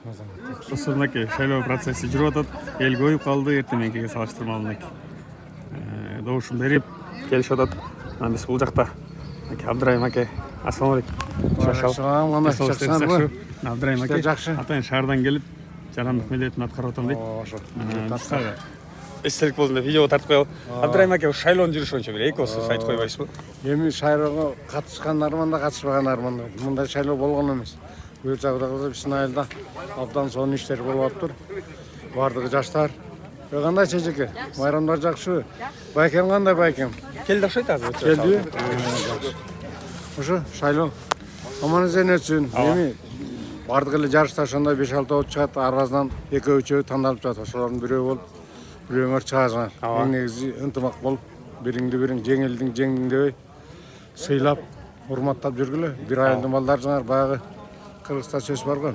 Достор, мынакей шайлоо процесси жүрүп атат. Эл көйүп калды, эртеменкиге салыштырмалуу мынакей. Добушун берип келишип атат. Анан биз бул жакта Абдырайым аке, ассалам алейкум. Абдырайым аке атайын шаардан келип, жарандык милдетин аткарып атам дейт. Эстелик болсун деп видео тартып коелу. Абдырайым аке, шайлоонун жүрүшү боюнча бир эки сөз айтып койбойсузбу? Эми шайлоого катышкан арманда, катышпаган арманда. Мындай шайлоо болгон эмес. Бул жагда биздин айылда абдан сонун иштер болуп атыптыр. Бардыгы жаштар. Кандай чечеке? Майрамдар жакшыбы? Байкем кандай байкем? Келди окшойт азыр. Келди. Ошо шайлоо аман эсен өтсүн. Эми бардык эле жарышта ошондой 5-6 болуп чыгат. Арасынан 2-3 тандалып жатат. Ошолордун бирөө болуп, бирөөңөр чыгасыңар. Эң негизи ынтымак болуп, бириңди бириң жеңилдиң жеңдиң дебей сыйлап, урматтап жүргүлө. Бир айылдын балдарыңар баягы Кыргызста сөз бар го.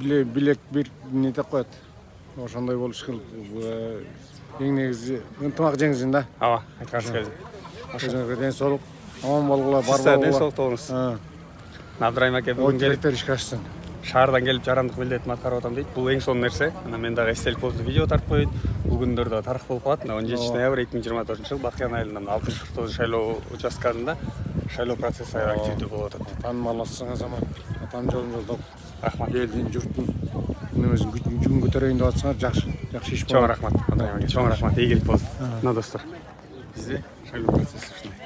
Билек бир не деп коет. Ошондой болуш керек. Эң негизи ынтымак жеңсин да. Ооба, айтканыңыз келди. Ошондой ден соолук, аман болгула, бар болгула. болгула. Ден соолук болуңуз. Абдырайым аке бүгүн келип ишке ашсын. Шаардан келип жарандык милдетин аткарып атам дейт. Бул эң сонун нерсе. Анан мен дагы эстелик болсун деп видео тартып коеюн. Бул күндөрдө тарых болуп калат. 17 ноябрь 2024 жыл Бакыян айылынын 69 шайлоо участкасында шайлоо процесси аябай активдүү болуп атат. Таанымалсың азамат. Атам жолун жолдоп, Рахмат. элдин, журттун немесин күчүн көтөрөйүн деп атсаңар, жакшы иш болот. Чоң рахмат. Чоң рахмат. Ийгилик болсун. Мына достор. Бизде шайлоо процесси ушундай.